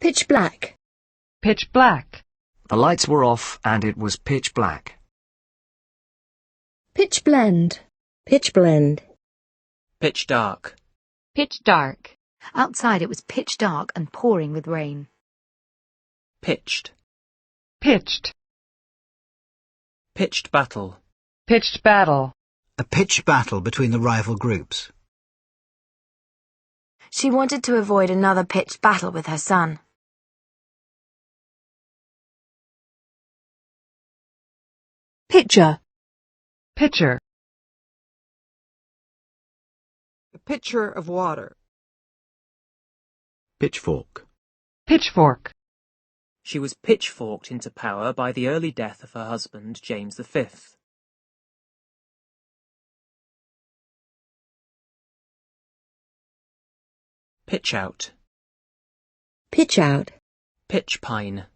Pitch black. Pitch black. The lights were off and it was pitch black. Pitch blend. Pitch blend. Pitch dark. Pitch dark. Outside it was pitch dark and pouring with rain. Pitched. Pitched. Pitched battle. Pitched battle. A pitched battle between the rival groups. She wanted to avoid another pitched battle with her son. Pitcher. Pitcher. A pitcher of water. Pitchfork. Pitchfork. She was pitchforked into power by the early death of her husband, James V. Pitch out. Pitch out. Pitch pine.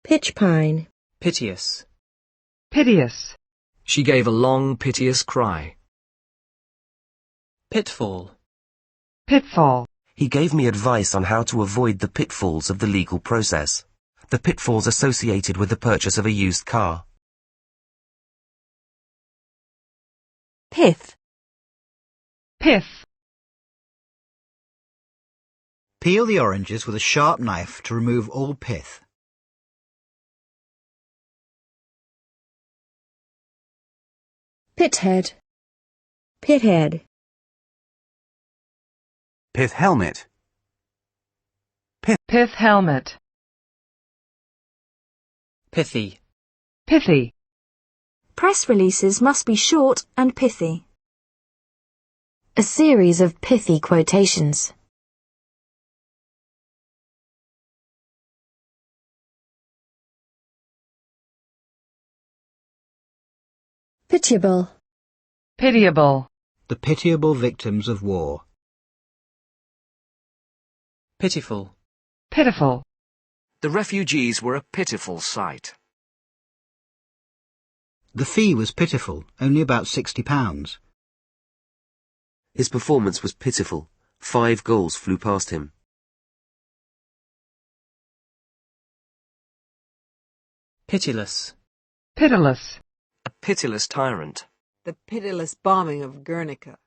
Pitch pine. Piteous. Piteous. She gave a long, piteous cry. Pitfall. Pitfall. He gave me advice on how to avoid the pitfalls of the legal process. The pitfalls associated with the purchase of a used car. Pith. Pith. Peel the oranges with a sharp knife to remove all pith. Pithead. Pithead. Pith helmet. Pith helmet. Pithy. Pithy. Press releases must be short and pithy. A series of pithy quotations. Pitiable. Pitiable. The pitiable victims of war. Pitiful. Pitiful. The refugees were a pitiful sight. The fee was pitiful, only about £60. His performance was pitiful. 5 goals flew past him. Pitiless. Pitiless. A pitiless tyrant. The pitiless bombing of Guernica.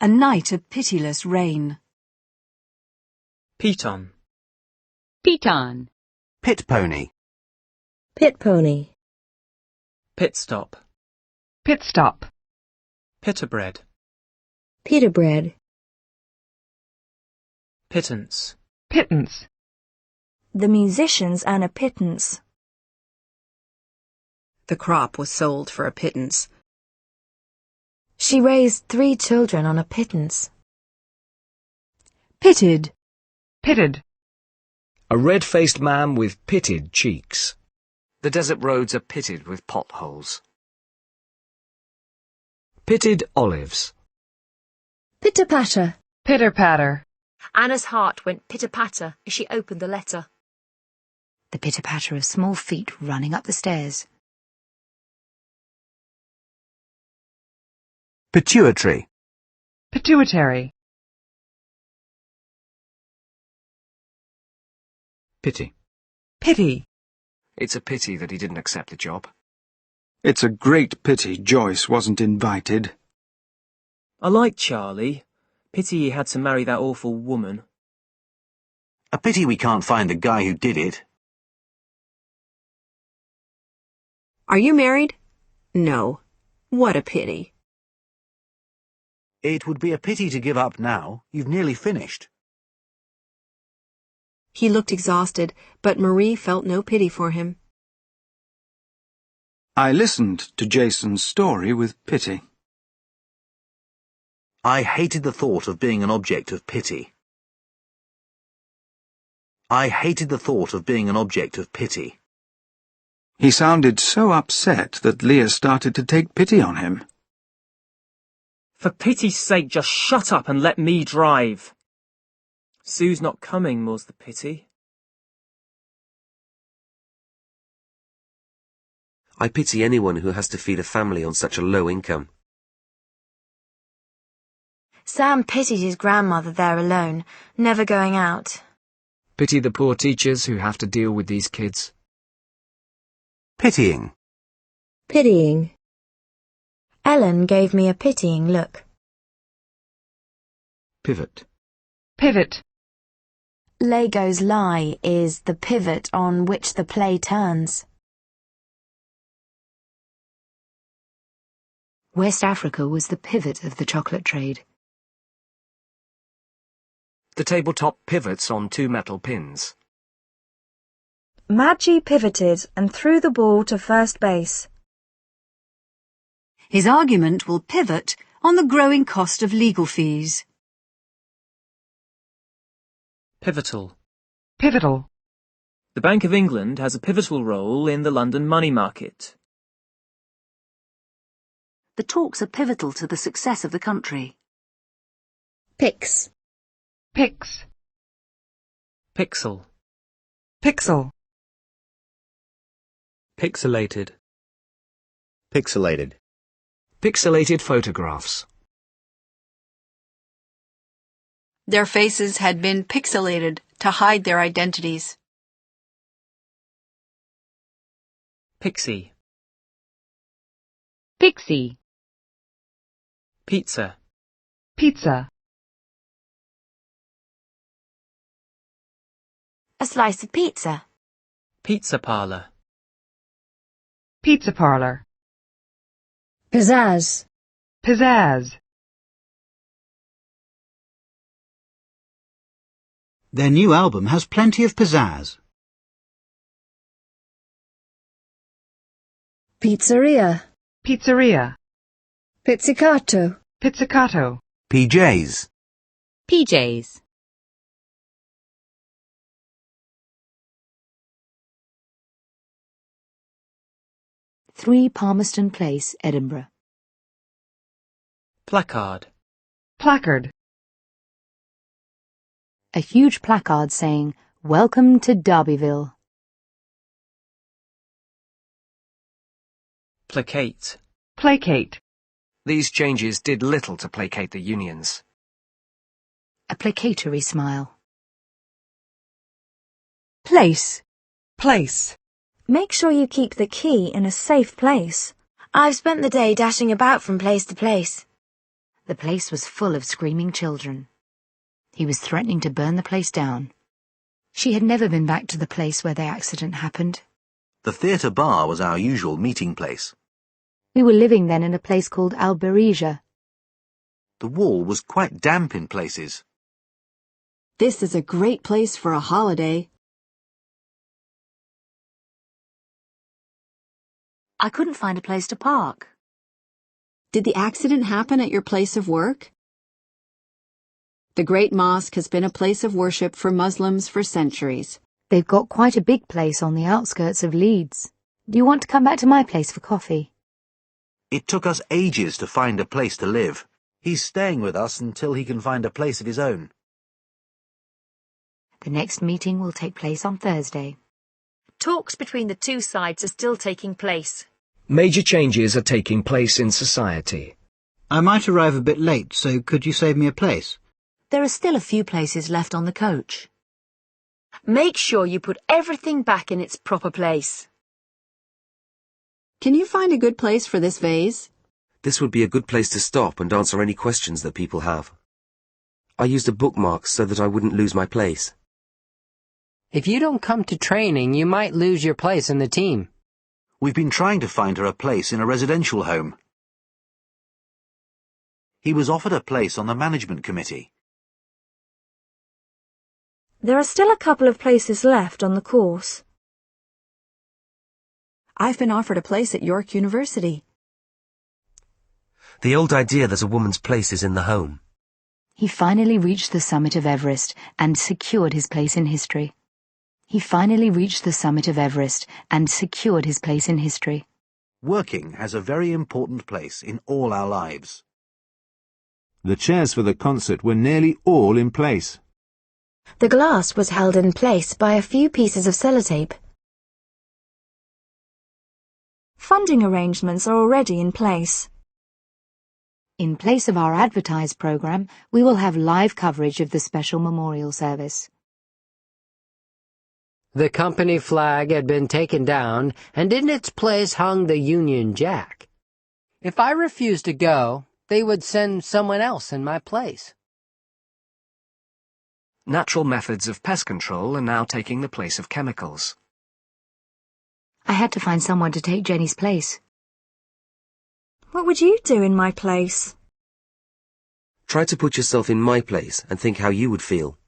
A night of pitiless rain. Piton. Piton. Pit pony. Pit pony. Pit stop. Pit stop. Pitterbread. Pita bread. Pittance. Pittance. The musicians earn a pittance. The crop was sold for a pittance. She raised 3 children on a pittance. Pitted. Pitted. A red-faced man with pitted cheeks. The desert roads are pitted with potholes. Pitted olives. Pitter-patter. Pitter-patter. Anna's heart went pitter-patter as she opened the letter. The pitter-patter of small feet running up the stairs. Pituitary. Pituitary. Pity. Pity. It's a pity that he didn't accept the job. It's a great pity Joyce wasn't invited. I like Charlie. Pity he had to marry that awful woman. A pity we can't find the guy who did it. Are you married? No. What a pity. It would be a pity to give up now. You've nearly finished. He looked exhausted, but Marie felt no pity for him. I listened to Jason's story with pity. I hated the thought of being an object of pity. I hated the thought of being an object of pity. He sounded so upset that Leah started to take pity on him. For pity's sake, just shut up and let me drive. Sue's not coming, more's the pity. I pity anyone who has to feed a family on such a low income. Sam pitied his grandmother there alone, never going out. Pity the poor teachers who have to deal with these kids. Pitying. Pitying. Ellen gave me a pitying look. Pivot. Pivot. Lego's lie is the pivot on which the play turns. West Africa was the pivot of the chocolate trade. The tabletop pivots on 2 metal pins. Maggie pivoted and threw the ball to first base. His argument will pivot on the growing cost of legal fees. Pivotal. Pivotal. The Bank of England has a pivotal role in the London money market. The talks are pivotal to the success of the country. Pix. Pix. Pixel. Pixel. Pixelated. Pixelated. Pixelated photographs. Their faces had been pixelated to hide their identities. Pixie. Pixie. Pizza. Pizza. A slice of pizza. Pizza parlor. Pizza parlor. Pizzazz. Pizzazz. Their new album has plenty of pizzazz. Pizzeria. Pizzeria. Pizzicato. Pizzicato. PJs. PJs. Three Palmerston Place, Edinburgh. Placard. Placard. A huge placard saying, "Welcome to Derbyville." Placate. Placate. These changes did little to placate the unions. A placatory smile. Place. Place. Make sure you keep the key in a safe place. I've spent the day dashing about from place to place. The place was full of screaming children. He was threatening to burn the place down. She had never been back to the place where the accident happened. The theatre bar was our usual meeting place. We were living then in a place called Alberesia. The wall was quite damp in places. This is a great place for a holiday. I couldn't find a place to park. Did the accident happen at your place of work? The Great Mosque has been a place of worship for Muslims for centuries. They've got quite a big place on the outskirts of Leeds. Do you want to come back to my place for coffee? It took us ages to find a place to live. He's staying with us until he can find a place of his own. The next meeting will take place on Thursday. Talks between the two sides are still taking place. Major changes are taking place in society. I might arrive a bit late, so could you save me a place? There are still a few places left on the coach. Make sure you put everything back in its proper place. Can you find a good place for this vase? This would be a good place to stop and answer any questions that people have. I used a bookmark so that I wouldn't lose my place. If you don't come to training, you might lose your place in the team. We've been trying to find her a place in a residential home. He was offered a place on the management committee. There are still a couple of places left on the course. I've been offered a place at York University. The old idea that a woman's place is in the home. He finally reached the summit of Everest and secured his place in history. He finally reached the summit of Everest and secured his place in history. Working has a very important place in all our lives. The chairs for the concert were nearly all in place. The glass was held in place by a few pieces of sellotape. Funding arrangements are already in place. In place of our advertised programme, we will have live coverage of the special memorial service. The company flag had been taken down, and in its place hung the Union Jack. If I refused to go, they would send someone else in my place. Natural methods of pest control are now taking the place of chemicals. I had to find someone to take Jenny's place. What would you do in my place? Try to put yourself in my place and think how you would feel.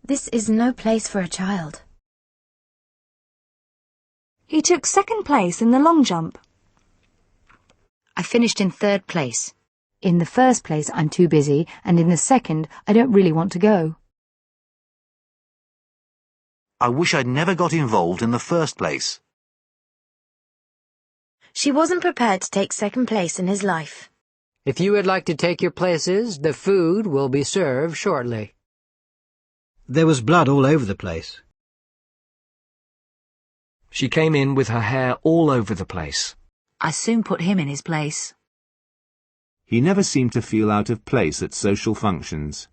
This is no place for a child. He took second place in the long jump. I finished in third place. In the first place, I'm too busy, and in the second, I don't really want to go. I wish I'd never got involved in the first place. She wasn't prepared to take second place in his life. If you would like to take your places, the food will be served shortly. There was blood all over the place. She came in with her hair all over the place. I soon put him in his place. He never seemed to feel out of place at social functions.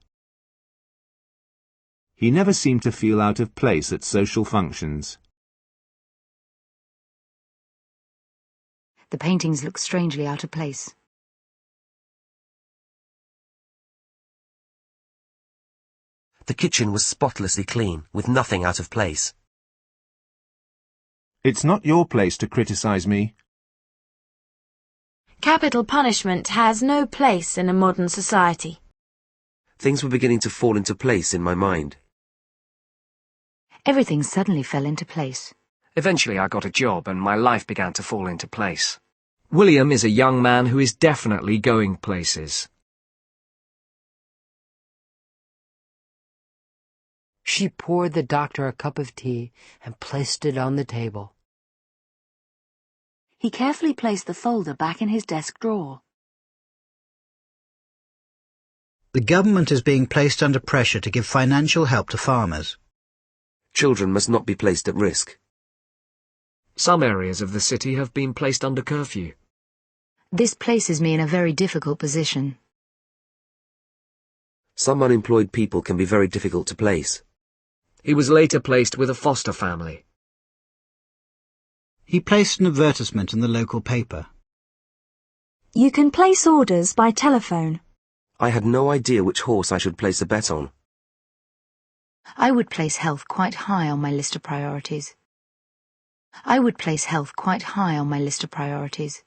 He never seemed to feel out of place at social functions. The paintings look strangely out of place. The kitchen was spotlessly clean, with nothing out of place. It's not your place to criticize me. Capital punishment has no place in a modern society. Things were beginning to fall into place in my mind. Everything suddenly fell into place. Eventually I got a job and my life began to fall into place. William is a young man who is definitely going places. She poured the doctor a cup of tea and placed it on the table. He carefully placed the folder back in his desk drawer. The government is being placed under pressure to give financial help to farmers. Children must not be placed at risk. Some areas of the city have been placed under curfew. This places me in a very difficult position. Some unemployed people can be very difficult to place. He was later placed with a foster family. He placed an advertisement in the local paper. You can place orders by telephone. I had no idea which horse I should place a bet on. I would place health quite high on my list of priorities. I would place health quite high on my list of priorities.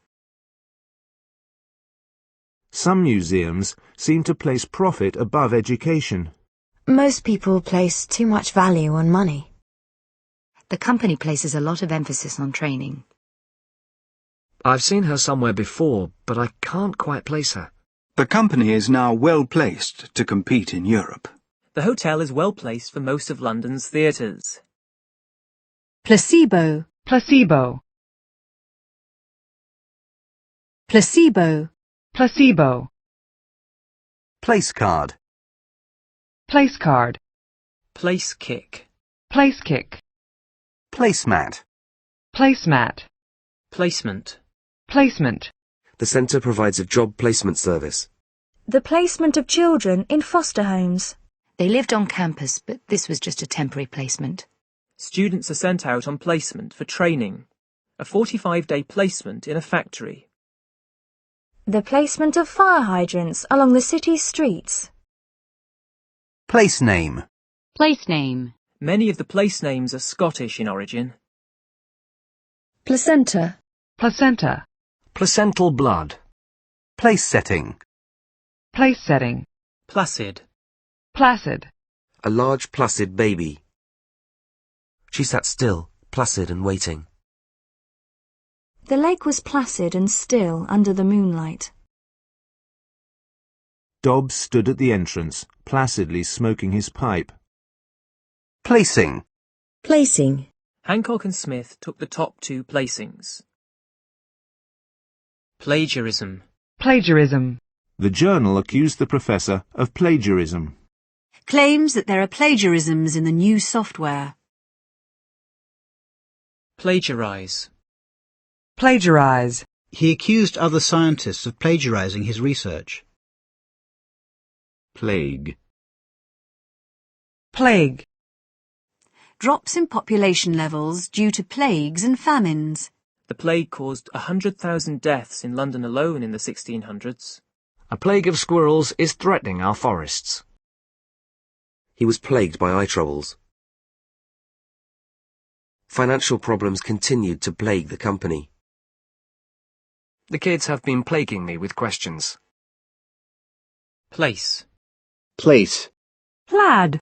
Some museums seem to place profit above education. Most people place too much value on money. The company places a lot of emphasis on training. I've seen her somewhere before, but I can't quite place her. The company is now well placed to compete in Europe. The hotel is well placed for most of London's theatres. Placebo. Placebo. Placebo. Placebo. Place card. Place card. Place kick. Place kick. Placemat. Placemat. Placement. Placement. The centre provides a job placement service. The placement of children in foster homes. They lived on campus, but this was just a temporary placement. Students are sent out on placement for training. A 45-day placement in a factory. The placement of fire hydrants along the city's streets. Place name. Place name. Many of the place names are Scottish in origin. Placenta. Placenta. Placental blood. Place setting. Place setting. Placid. Placid. A large placid baby. She sat still, placid and waiting. The lake was placid and still under the moonlight. Dobbs stood at the entrance, placidly smoking his pipe. Placing. Placing. Hancock and Smith took the top 2 placings. Plagiarism. Plagiarism. The journal accused the professor of plagiarism. Claims that there are plagiarisms in the new software. Plagiarize. Plagiarize. He accused other scientists of plagiarizing his research. Plague. Plague. drops in population levels due to plagues and famines. The plague caused 100,000 deaths in London alone in the 1600s. A plague of squirrels is threatening our forests. He was plagued by eye troubles. Financial problems continued to plague the company. The kids have been plaguing me with questions. Place. Place. Plaid.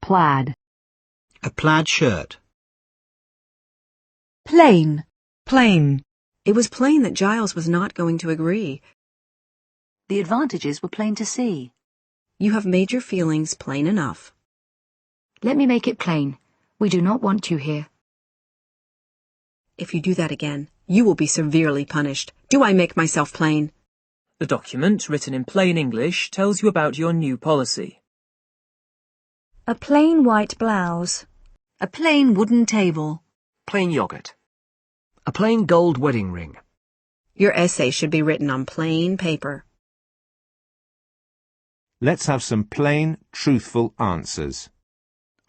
Plaid. A plaid shirt. Plain. Plain. It was plain that Giles was not going to agree. The advantages were plain to see. You have made your feelings plain enough. Let me make it plain. We do not want you here. If you do that again, you will be severely punished. Do I make myself plain? The document, written in plain English, tells you about your new policy. A plain white blouse. A plain wooden table. Plain yogurt. A plain gold wedding ring. Your essay should be written on plain paper. Let's have some plain, truthful answers.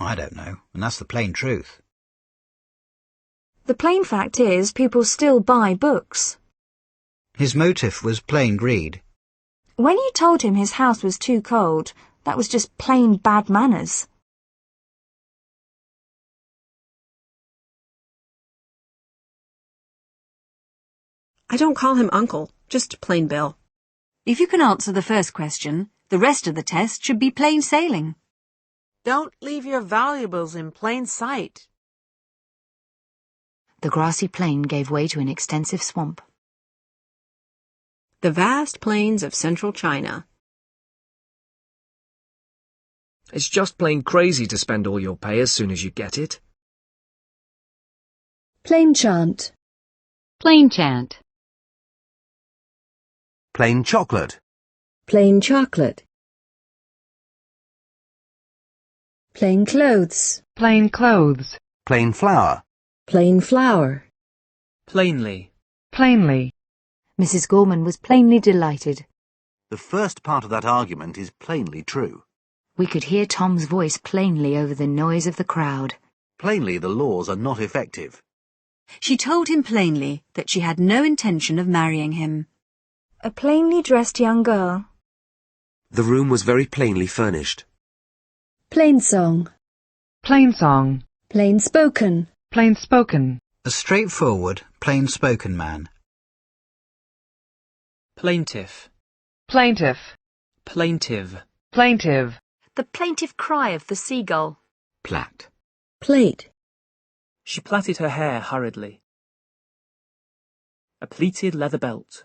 I don't know, and that's the plain truth. The plain fact is people still buy books. His motive was plain greed. When you told him his house was too cold, that was just plain bad manners. I don't call him Uncle, just plain Bill. If you can answer the first question, the rest of the test should be plain sailing. Don't leave your valuables in plain sight. The grassy plain gave way to an extensive swamp. The vast plains of central China. It's just plain crazy to spend all your pay as soon as you get it. Plain chant. Plain chant. Plain chocolate. Plain chocolate. Plain clothes. Plain clothes. Plain flour. Plain flour. Plainly. Plainly. Mrs. Gorman was plainly delighted. The first part of that argument is plainly true. We could hear Tom's voice plainly over the noise of the crowd. Plainly, the laws are not effective. She told him plainly that she had no intention of marrying him. A plainly dressed young girl. The room was very plainly furnished. Plain song. Plain song. Plain spoken. Plain spoken. A straightforward, plain-spoken man. Plaintiff. Plaintiff. Plaintive. Plaintive. The plaintive cry of the seagull. Plait. Plate. She plaited her hair hurriedly. A pleated leather belt.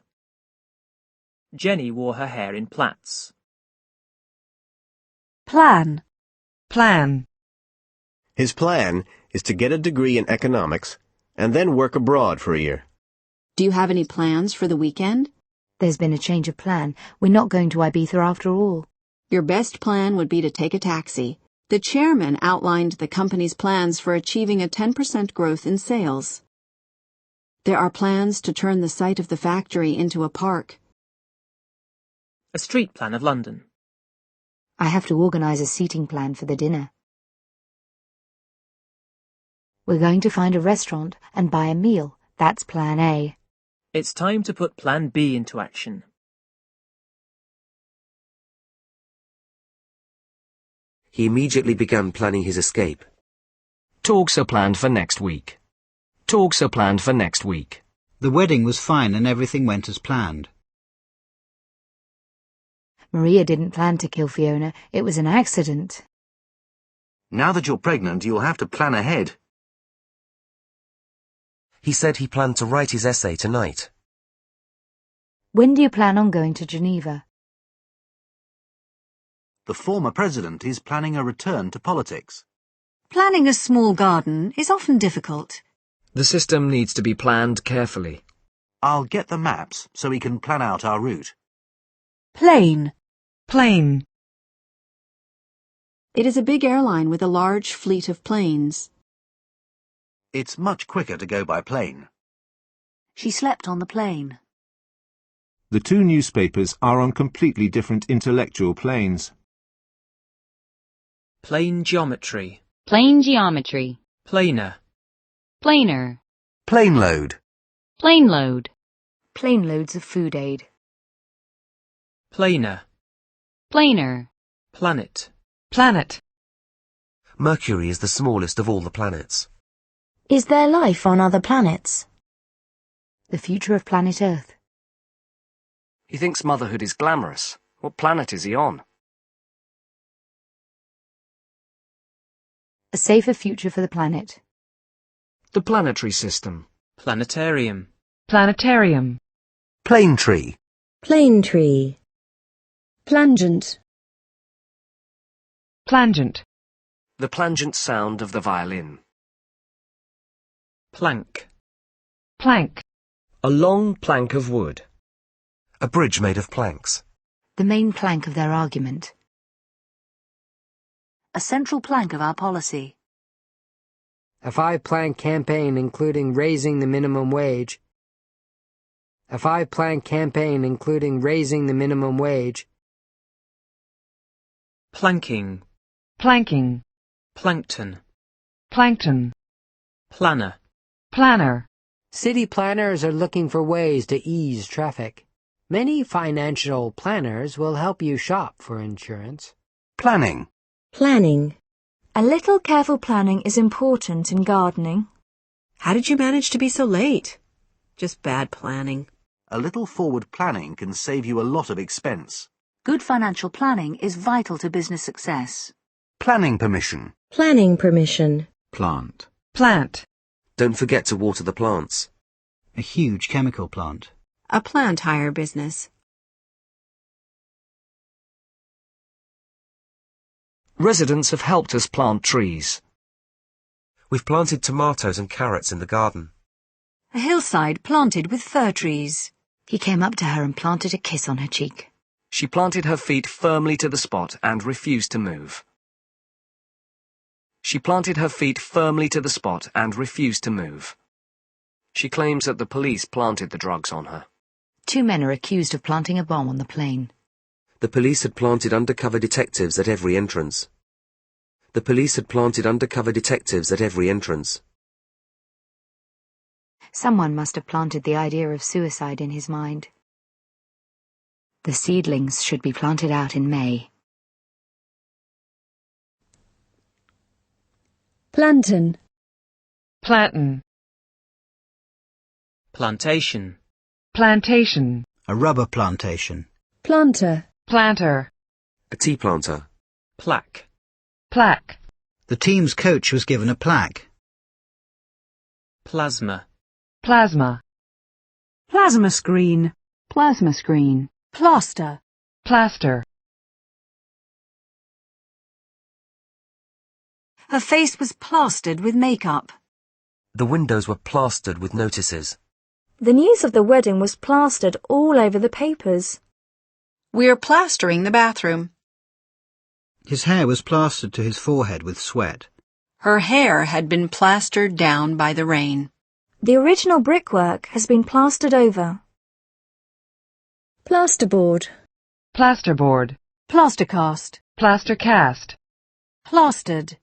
Jenny wore her hair in plaits. Plan. Plan. His plan is to get a degree in economics and then work abroad for a year. Do you have any plans for the weekend? There's been a change of plan. We're not going to Ibiza after all. Your best plan would be to take a taxi. The chairman outlined the company's plans for achieving a 10% growth in sales. There are plans to turn the site of the factory into a park. A street plan of London. I have to organise a seating plan for the dinner. We're going to find a restaurant and buy a meal. That's plan A. It's time to put plan B into action. He immediately began planning his escape. Talks are planned for next week. Talks are planned for next week. The wedding was fine and everything went as planned. Maria didn't plan to kill Fiona. It was an accident. Now that you're pregnant, you'll have to plan ahead. He said he planned to write his essay tonight. When do you plan on going to Geneva? The former president is planning a return to politics. Planning a small garden is often difficult. The system needs to be planned carefully. I'll get the maps so we can plan out our route. Plane. Plane. It is a big airline with a large fleet of planes. It's much quicker to go by plane. She slept on the plane. The two newspapers are on completely different intellectual planes. Plane geometry. Plane geometry. Planer. Planer. Plane load. Plane load. Plane loads of food aid. Planer. Planer. Planet. Planet. Mercury is the smallest of all the planets. Is there life on other planets? The future of planet Earth. He thinks motherhood is glamorous. What planet is he on? A safer future for the planet. The planetary system. Planetarium. Planetarium. Plane tree. Plane tree. Plangent. Plangent. The plangent sound of the violin. Plank. Plank. A long plank of wood. A bridge made of planks. The main plank of their argument. A central plank of our policy. A 5-plank campaign including raising the minimum wage. A 5-plank campaign including raising the minimum wage. Planking. Planking. Plankton. Plankton. Planner. Planner. City planners are looking for ways to ease traffic. Many financial planners will help you shop for insurance. Planning. Planning. A little careful planning is important in gardening. How did you manage to be so late? Just bad planning. A little forward planning can save you a lot of expense. Good financial planning is vital to business success. Planning permission. Planning permission. Plant. Plant. Don't forget to water the plants. A huge chemical plant. A plant hire business. Residents have helped us plant trees. We've planted tomatoes and carrots in the garden. A hillside planted with fir trees. He came up to her and planted a kiss on her cheek. She planted her feet firmly to the spot and refused to move. She planted her feet firmly to the spot and refused to move. She claims that the police planted the drugs on her. 2 men are accused of planting a bomb on the plane. The police had planted undercover detectives at every entrance. The police had planted undercover detectives at every entrance. Someone must have planted the idea of suicide in his mind. The seedlings should be planted out in May. Plantain. Plantain. Plantation. Plantation. A rubber plantation. Planter. Planter. A tea planter. Plaque. Plaque. The team's coach was given a plaque. Plasma. Plasma. Plasma screen. Plasma screen. Plaster. Plaster. Her face was plastered with makeup. The windows were plastered with notices. The news of the wedding was plastered all over the papers. We're plastering the bathroom. His hair was plastered to his forehead with sweat. Her hair had been plastered down by the rain. The original brickwork has been plastered over. Plasterboard. Plasterboard. Plastercast. Plastercast. Plastered.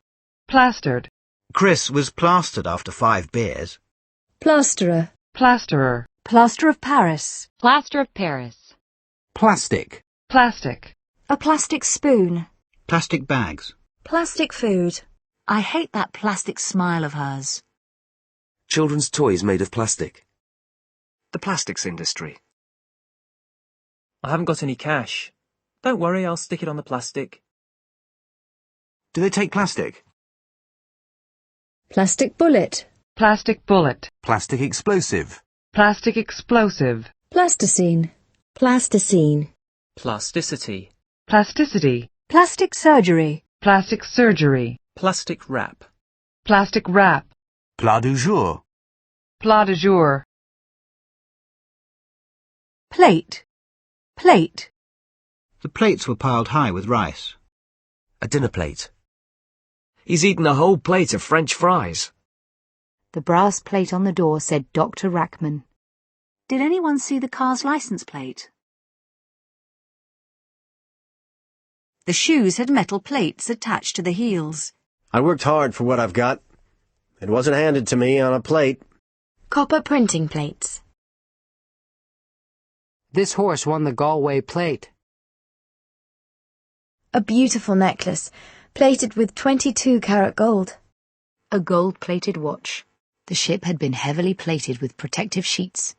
Plastered. Chris was plastered after 5 beers. Plasterer. Plasterer. Plaster of Paris. Plaster of Paris. Plastic. Plastic. A plastic spoon. Plastic bags. Plastic food. I hate that plastic smile of hers. Children's toys made of plastic. The plastics industry. I haven't got any cash. Don't worry, I'll stick it on the plastic. Do they take plastic? Plastic bullet. Plastic bullet. Plastic explosive. Plastic explosive. Plasticine. Plasticine. Plasticity. Plasticity. Plastic surgery. Plastic surgery. Plastic wrap. Plastic wrap. Plat du jour. Plat du jour. Plate. Plate. The plates were piled high with rice. A dinner plate. He's eaten a whole plate of French fries. The brass plate on the door said Dr. Rackman. Did anyone see the car's license plate? The shoes had metal plates attached to the heels. I worked hard for what I've got. It wasn't handed to me on a plate. Copper printing plates. This horse won the Galway plate. A beautiful necklace, plated with 22-carat gold. A gold-plated watch. The ship had been heavily plated with protective sheets.